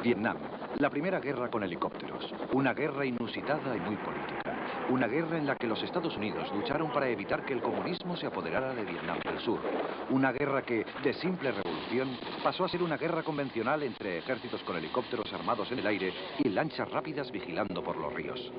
Vietnam, la primera guerra con helicópteros. Una guerra inusitada y muy política. Una guerra en la que los Estados Unidos lucharon para evitar que el comunismo se apoderara de Vietnam del Sur. Una guerra que, de simple revolución, pasó a ser una guerra convencional entre ejércitos con helicópteros armados en el aire y lanchas rápidas vigilando por los ríos.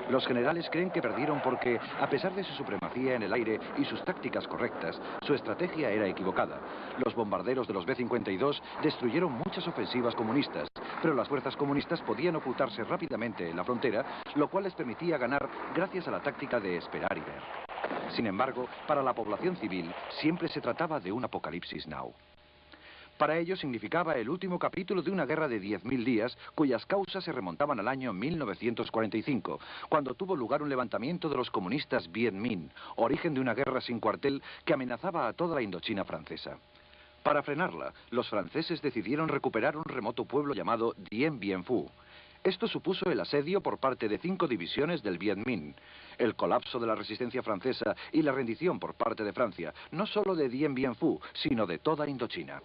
Los generales creen que perdieron porque, a pesar de su supremacía en el aire y sus tácticas correctas, su estrategia era equivocada. Los bombarderos de los B-52 destruyeron muchas ofensivas comunistas, pero las fuerzas comunistas podían ocultarse rápidamente en la frontera, lo cual les permitía ganar gracias a la táctica de esperar y ver. Sin embargo, para la población civil, siempre se trataba de un apocalipsis now. Para ellos significaba el último capítulo de una guerra de 10.000 días, cuyas causas se remontaban al año 1945, cuando tuvo lugar un levantamiento de los comunistas Viet Minh, origen de una guerra sin cuartel que amenazaba a toda la Indochina francesa. Para frenarla, los franceses decidieron recuperar un remoto pueblo llamado Dien Bien Phu. Esto supuso el asedio por parte de 5 divisiones del Viet Minh, el colapso de la resistencia francesa y la rendición por parte de Francia, no solo de Dien Bien Phu, sino de toda Indochina.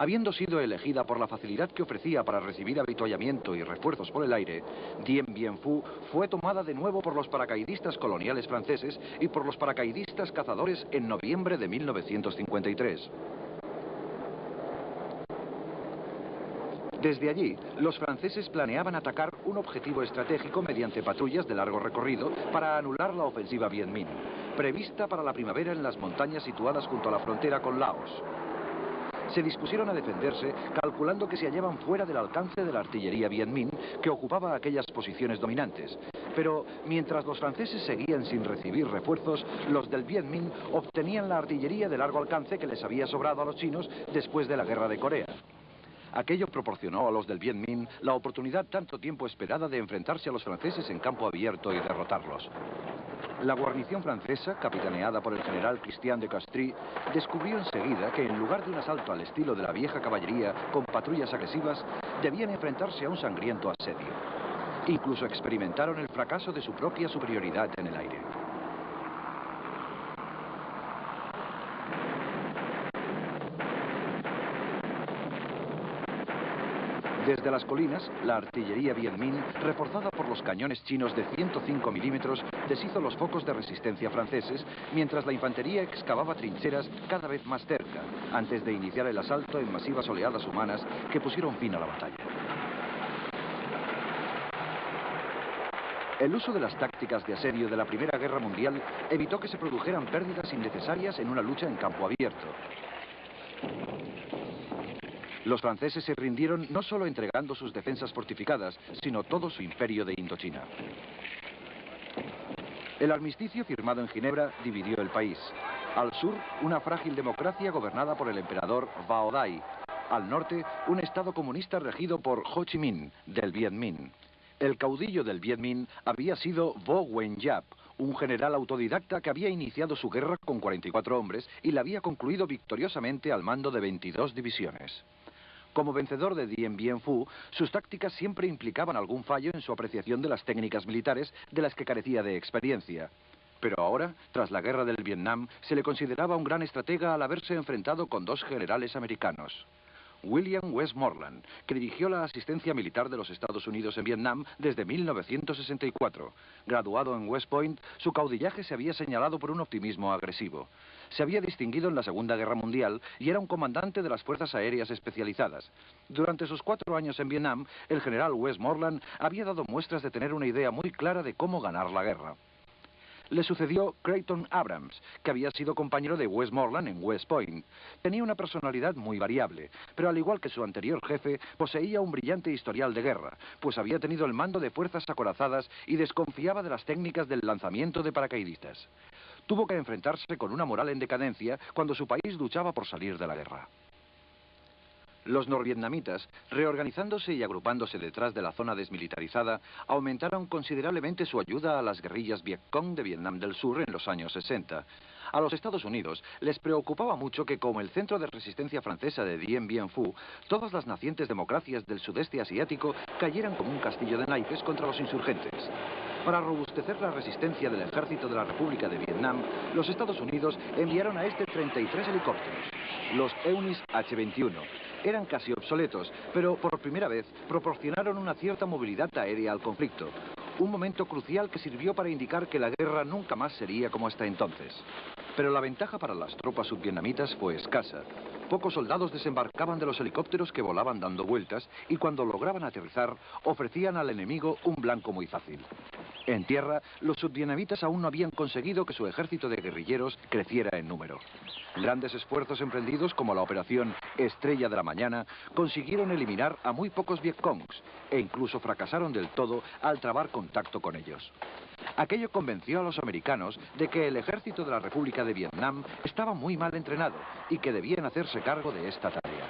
Habiendo sido elegida por la facilidad que ofrecía para recibir avituallamiento y refuerzos por el aire, Dien Bien Phu fue tomada de nuevo por los paracaidistas coloniales franceses y por los paracaidistas cazadores en noviembre de 1953. Desde allí, los franceses planeaban atacar un objetivo estratégico mediante patrullas de largo recorrido para anular la ofensiva Viet Minh, prevista para la primavera en las montañas situadas junto a la frontera con Laos. Se dispusieron a defenderse, calculando que se hallaban fuera del alcance de la artillería Viet Minh, que ocupaba aquellas posiciones dominantes. Pero, mientras los franceses seguían sin recibir refuerzos, los del Viet Minh obtenían la artillería de largo alcance que les había sobrado a los chinos después de la guerra de Corea. Aquello proporcionó a los del Viet Minh la oportunidad tanto tiempo esperada de enfrentarse a los franceses en campo abierto y derrotarlos. La guarnición francesa, capitaneada por el general Christian de Castries, descubrió enseguida que en lugar de un asalto al estilo de la vieja caballería con patrullas agresivas, debían enfrentarse a un sangriento asedio. Incluso experimentaron el fracaso de su propia superioridad en el aire. Desde las colinas, la artillería Viet Minh, reforzada por los cañones chinos de 105 milímetros, deshizo los focos de resistencia franceses, mientras la infantería excavaba trincheras cada vez más cerca, antes de iniciar el asalto en masivas oleadas humanas que pusieron fin a la batalla. El uso de las tácticas de asedio de la Primera Guerra Mundial evitó que se produjeran pérdidas innecesarias en una lucha en campo abierto. Los franceses se rindieron no solo entregando sus defensas fortificadas, sino todo su imperio de Indochina. El armisticio firmado en Ginebra dividió el país. Al sur, una frágil democracia gobernada por el emperador Bao Dai. Al norte, un estado comunista regido por Ho Chi Minh, del Viet Minh. El caudillo del Viet Minh había sido Vo Nguyen Giap, un general autodidacta que había iniciado su guerra con 44 hombres y la había concluido victoriosamente al mando de 22 divisiones. Como vencedor de Dien Bien Phu, sus tácticas siempre implicaban algún fallo en su apreciación de las técnicas militares de las que carecía de experiencia. Pero ahora, tras la guerra del Vietnam, se le consideraba un gran estratega al haberse enfrentado con 2 generales americanos. William Westmoreland, que dirigió la asistencia militar de los Estados Unidos en Vietnam desde 1964. Graduado en West Point, su caudillaje se había señalado por un optimismo agresivo. Se había distinguido en la Segunda Guerra Mundial y era un comandante de las fuerzas aéreas especializadas. Durante sus 4 años en Vietnam, el general Westmoreland había dado muestras de tener una idea muy clara de cómo ganar la guerra. Le sucedió Creighton Abrams, que había sido compañero de Westmoreland en West Point. Tenía una personalidad muy variable, pero al igual que su anterior jefe, poseía un brillante historial de guerra, pues había tenido el mando de fuerzas acorazadas y desconfiaba de las técnicas del lanzamiento de paracaidistas. Tuvo que enfrentarse con una moral en decadencia cuando su país luchaba por salir de la guerra. Los norvietnamitas, reorganizándose y agrupándose detrás de la zona desmilitarizada, aumentaron considerablemente su ayuda a las guerrillas Vietcong de Vietnam del Sur en los años 60. A los Estados Unidos les preocupaba mucho que, como el centro de resistencia francesa de Dien Bien Phu, todas las nacientes democracias del sudeste asiático cayeran como un castillo de naipes contra los insurgentes. Para robustecer la resistencia del ejército de la República de Vietnam, los Estados Unidos enviaron a este 33 helicópteros, los Eunis H-21. Eran casi obsoletos, pero por primera vez proporcionaron una cierta movilidad aérea al conflicto. Un momento crucial que sirvió para indicar que la guerra nunca más sería como hasta entonces. Pero la ventaja para las tropas subvietnamitas fue escasa. Pocos soldados desembarcaban de los helicópteros que volaban dando vueltas y cuando lograban aterrizar ofrecían al enemigo un blanco muy fácil. En tierra, los subvietnamitas aún no habían conseguido que su ejército de guerrilleros creciera en número. Grandes esfuerzos emprendidos como la operación Estrella de la Mañana consiguieron eliminar a muy pocos Vietcongs e incluso fracasaron del todo al trabar contacto con ellos. Aquello convenció a los americanos de que el ejército de la República de Vietnam estaba muy mal entrenado y que debían hacerse cargo de esta tarea.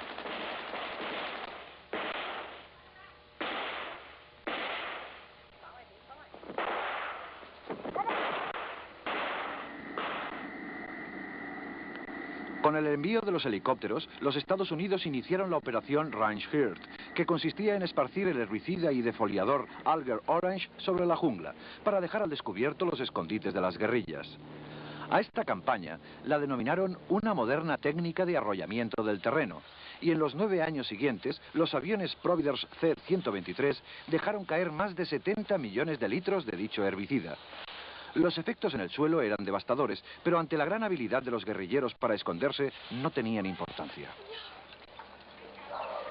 Con el envío de los helicópteros, los Estados Unidos iniciaron la operación Range Heart, que consistía en esparcir el herbicida y defoliador Alger Orange sobre la jungla, para dejar al descubierto los escondites de las guerrillas. A esta campaña la denominaron una moderna técnica de arrollamiento del terreno, y en los 9 años siguientes, los aviones Providence C-123 dejaron caer más de 70 millones de litros de dicho herbicida. Los efectos en el suelo eran devastadores, pero ante la gran habilidad de los guerrilleros para esconderse, no tenían importancia.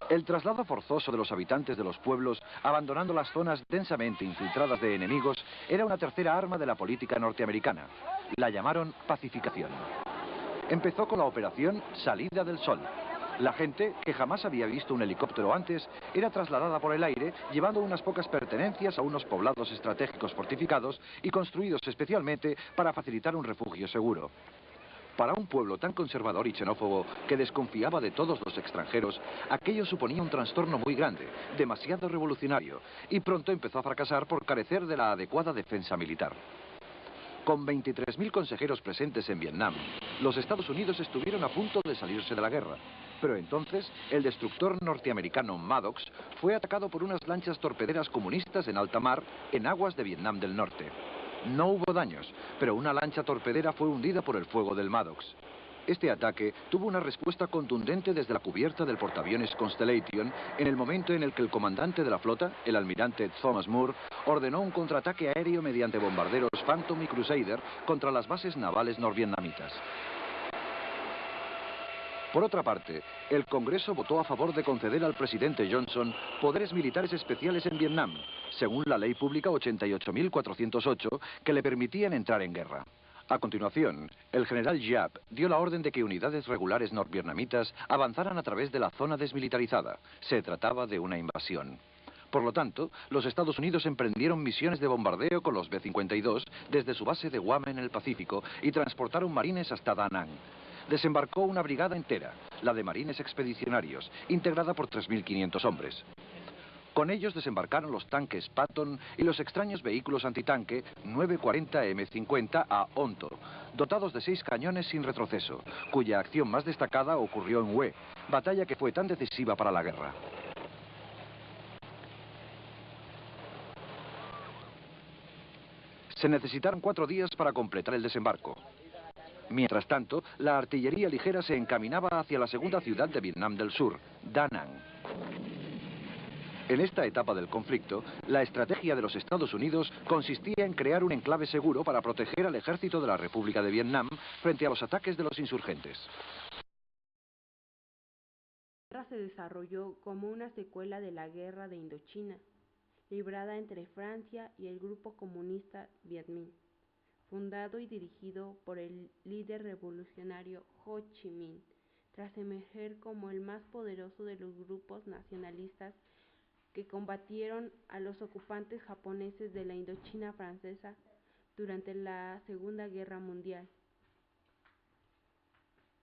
El traslado forzoso de los habitantes de los pueblos, abandonando las zonas densamente infiltradas de enemigos, era una tercera arma de la política norteamericana. La llamaron pacificación. Empezó con la operación Salida del Sol. La gente, que jamás había visto un helicóptero antes, era trasladada por el aire, llevando unas pocas pertenencias a unos poblados estratégicos fortificados y construidos especialmente para facilitar un refugio seguro. Para un pueblo tan conservador y xenófobo que desconfiaba de todos los extranjeros, aquello suponía un trastorno muy grande, demasiado revolucionario, y pronto empezó a fracasar por carecer de la adecuada defensa militar. Con 23.000 consejeros presentes en Vietnam, los Estados Unidos estuvieron a punto de salirse de la guerra. Pero entonces, el destructor norteamericano Maddox fue atacado por unas lanchas torpederas comunistas en alta mar en aguas de Vietnam del Norte. No hubo daños, pero una lancha torpedera fue hundida por el fuego del Maddox. Este ataque tuvo una respuesta contundente desde la cubierta del portaaviones Constellation en el momento en el que el comandante de la flota, el almirante Thomas Moore, ordenó un contraataque aéreo mediante bombarderos Phantom y Crusader contra las bases navales norvietnamitas. Por otra parte, el Congreso votó a favor de conceder al presidente Johnson poderes militares especiales en Vietnam, según la Ley Pública 88.408, que le permitían entrar en guerra. A continuación, el general Giap dio la orden de que unidades regulares norvietnamitas avanzaran a través de la zona desmilitarizada. Se trataba de una invasión. Por lo tanto, los Estados Unidos emprendieron misiones de bombardeo con los B-52 desde su base de Guam en el Pacífico y transportaron marines hasta Da Nang. Desembarcó una brigada entera, la de marines expedicionarios, integrada por 3.500 hombres. Con ellos desembarcaron los tanques Patton y los extraños vehículos antitanque 940 M50 a Onto, dotados de 6 cañones sin retroceso, cuya acción más destacada ocurrió en Hue, batalla que fue tan decisiva para la guerra. Se necesitaron 4 días para completar el desembarco. Mientras tanto, la artillería ligera se encaminaba hacia la segunda ciudad de Vietnam del Sur, Da Nang. En esta etapa del conflicto, la estrategia de los Estados Unidos consistía en crear un enclave seguro para proteger al ejército de la República de Vietnam frente a los ataques de los insurgentes. La guerra se desarrolló como una secuela de la Guerra de Indochina, librada entre Francia y el grupo comunista Viet Minh, fundado y dirigido por el líder revolucionario Ho Chi Minh, tras emerger como el más poderoso de los grupos nacionalistas que combatieron a los ocupantes japoneses de la Indochina francesa durante la Segunda Guerra Mundial.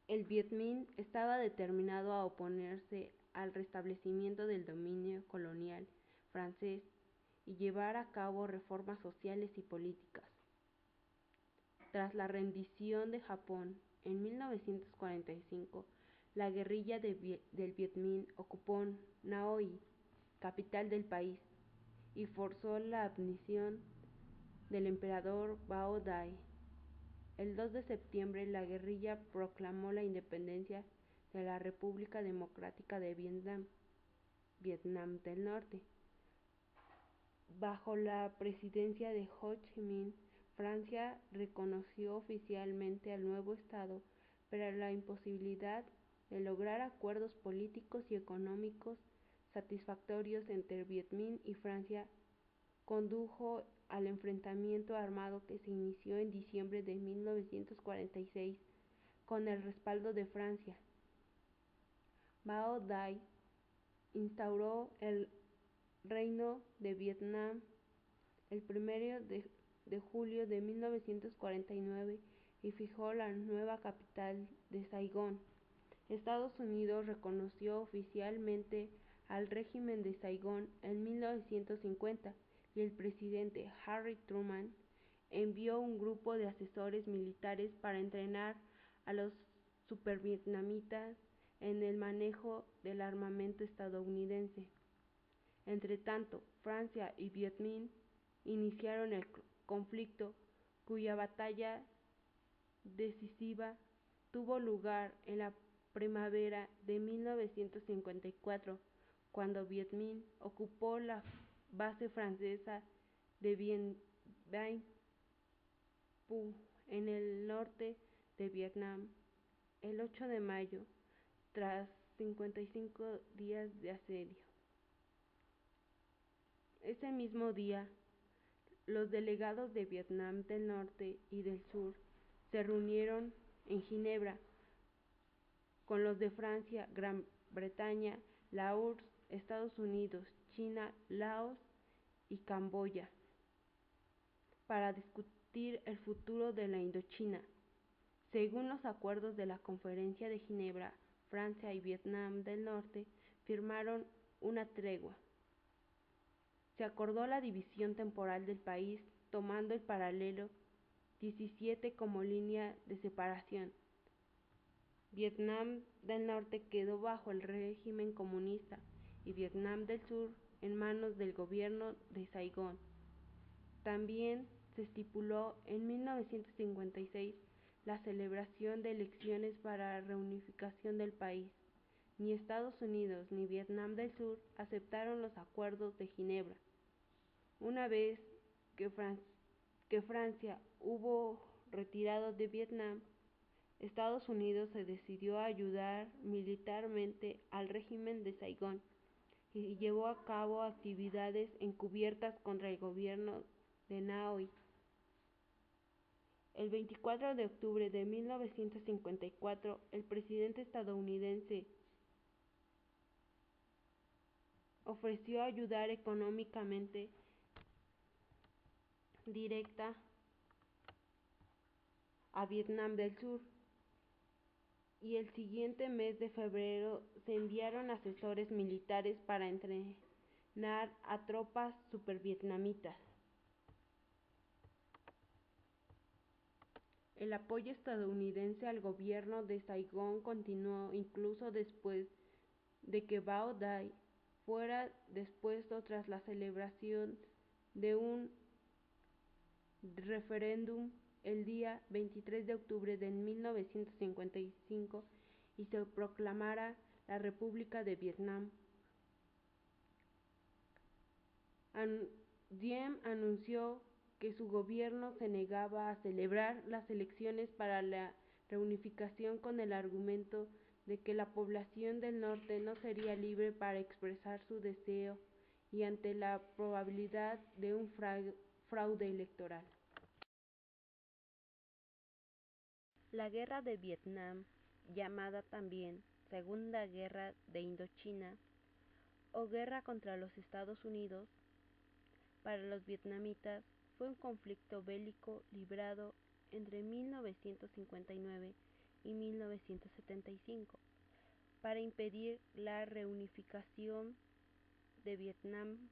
El Viet Minh estaba determinado a oponerse al restablecimiento del dominio colonial francés y llevar a cabo reformas sociales y políticas. Tras la rendición de Japón en 1945, la guerrilla del Viet Minh ocupó Hanoi, capital del país, y forzó la admisión del emperador Bao Dai. El 2 de septiembre, la guerrilla proclamó la independencia de la República Democrática de Vietnam, Vietnam del Norte. Bajo la presidencia de Ho Chi Minh, Francia reconoció oficialmente al nuevo Estado, pero la imposibilidad de lograr acuerdos políticos y económicos satisfactorios entre Vietnam y Francia condujo al enfrentamiento armado que se inició en diciembre de 1946 con el respaldo de Francia. Bao Dai instauró el Reino de Vietnam el 1 de julio de 1949 y fijó la nueva capital de Saigón. Estados Unidos reconoció oficialmente al régimen de Saigón en 1950 y el presidente Harry Truman envió un grupo de asesores militares para entrenar a los supervietnamitas en el manejo del armamento estadounidense. Entretanto, Francia y Vietnam iniciaron el conflicto, cuya batalla decisiva tuvo lugar en la primavera de 1954, cuando Vietnam ocupó la base francesa de Bien Phu en el norte de Vietnam el 8 de mayo, tras 55 días de asedio. Ese mismo día, los delegados de Vietnam del Norte y del Sur se reunieron en Ginebra con los de Francia, Gran Bretaña, la URSS, Estados Unidos, China, Laos y Camboya para discutir el futuro de la Indochina. Según los acuerdos de la Conferencia de Ginebra, Francia y Vietnam del Norte firmaron una tregua. Se acordó la división temporal del país, tomando el paralelo 17 como línea de separación. Vietnam del Norte quedó bajo el régimen comunista y Vietnam del Sur en manos del gobierno de Saigón. También se estipuló en 1956 la celebración de elecciones para la reunificación del país. Ni Estados Unidos ni Vietnam del Sur aceptaron los acuerdos de Ginebra. Una vez que Francia hubo retirado de Vietnam, Estados Unidos se decidió a ayudar militarmente al régimen de Saigón y llevó a cabo actividades encubiertas contra el gobierno de Hanoi. El 24 de octubre de 1954, el presidente estadounidense ofreció ayudar económicamente directa a Vietnam del Sur, y el siguiente mes de febrero se enviaron asesores militares para entrenar a tropas supervietnamitas. El apoyo estadounidense al gobierno de Saigón continuó incluso después de que Bao Dai fuera depuesto tras la celebración de un referéndum el día 23 de octubre de 1955 y se proclamara la República de Vietnam. Diem anunció que su gobierno se negaba a celebrar las elecciones para la reunificación con el argumento de que la población del norte no sería libre para expresar su deseo y ante la probabilidad de un fraude electoral. La Guerra de Vietnam, llamada también Segunda Guerra de Indochina o Guerra contra los Estados Unidos, para los vietnamitas fue un conflicto bélico librado entre 1959 y 1975 para impedir la reunificación de Vietnam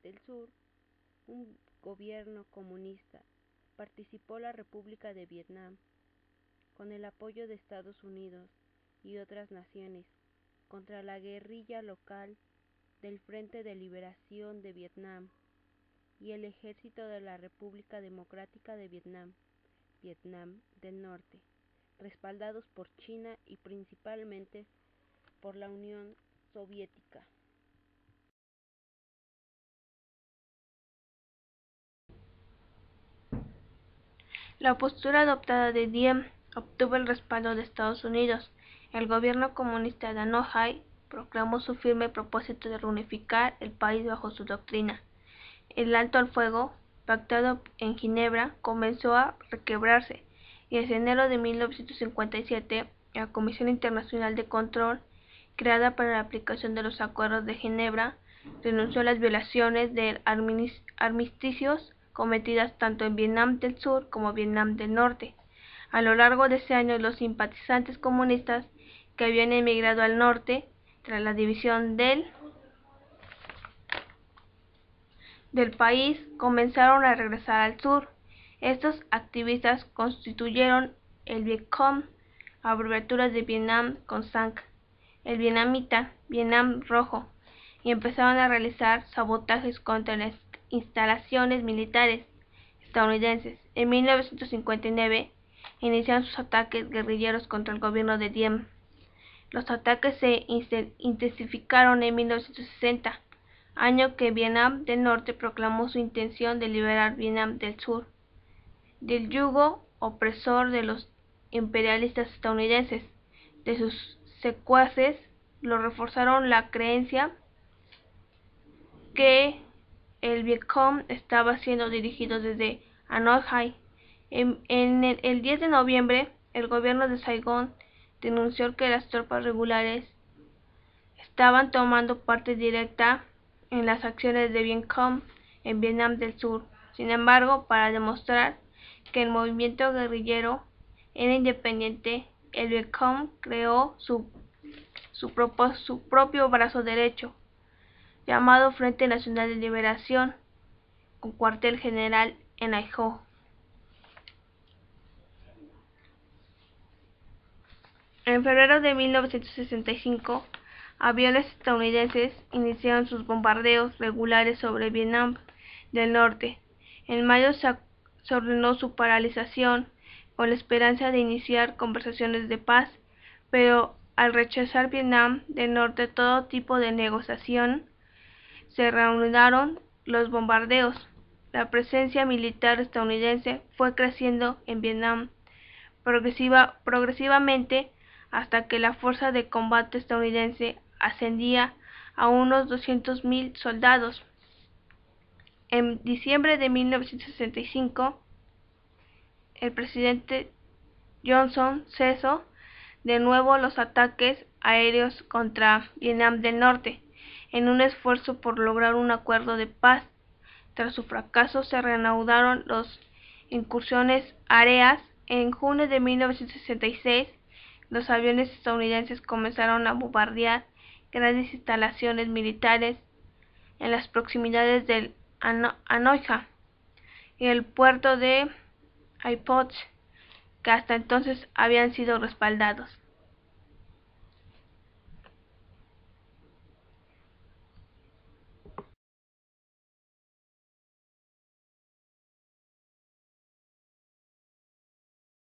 del Sur. Un gobierno comunista participó la República de Vietnam con el apoyo de Estados Unidos y otras naciones contra la guerrilla local del Frente de Liberación de Vietnam. y el Ejército de la República Democrática de Vietnam, Vietnam del Norte, respaldados por China y principalmente por la Unión Soviética. La postura adoptada de Diem obtuvo el respaldo de Estados Unidos. El gobierno comunista de Hanoi proclamó su firme propósito de reunificar el país bajo su doctrina. El alto al fuego, pactado en Ginebra, comenzó a requebrarse, y en enero de 1957, la Comisión Internacional de Control, creada para la aplicación de los Acuerdos de Ginebra, denunció las violaciones de armisticios cometidas tanto en Vietnam del Sur como Vietnam del Norte. A lo largo de ese año, los simpatizantes comunistas que habían emigrado al norte tras la división del país comenzaron a regresar al sur. Estos activistas constituyeron el Vietcong, abreviaturas de Vietnam con Sang, el vietnamita, Vietnam Rojo, y empezaron a realizar sabotajes contra las instalaciones militares estadounidenses. En 1959 iniciaron sus ataques guerrilleros contra el gobierno de Diem. Los ataques se intensificaron en 1960, año que Vietnam del Norte proclamó su intención de liberar Vietnam del Sur del yugo opresor de los imperialistas estadounidenses. De sus secuaces lo reforzaron la creencia que el Vietcong estaba siendo dirigido desde Hanoi. El 10 de noviembre, el gobierno de Saigón denunció que las tropas regulares estaban tomando parte directa en las acciones de Vietcong en Vietnam del Sur. Sin embargo, para demostrar que el movimiento guerrillero era independiente, el Vietcong creó su propio brazo derecho, llamado Frente Nacional de Liberación, con cuartel general en Ai Ho. En febrero de 1965, aviones estadounidenses iniciaron sus bombardeos regulares sobre Vietnam del Norte. En mayo se ordenó su paralización con la esperanza de iniciar conversaciones de paz, pero al rechazar Vietnam del Norte todo tipo de negociación, se reanudaron los bombardeos. La presencia militar estadounidense fue creciendo en Vietnam progresivamente hasta que la fuerza de combate estadounidense ascendía a unos 200.000 soldados. En diciembre de 1965, el presidente Johnson cesó de nuevo los ataques aéreos contra Vietnam del Norte, en un esfuerzo por lograr un acuerdo de paz. Tras su fracaso, se reanudaron las incursiones aéreas. En junio de 1966, los aviones estadounidenses comenzaron a bombardear grandes instalaciones militares en las proximidades del Hanoi y el puerto de Ai Po, que hasta entonces habían sido respaldados.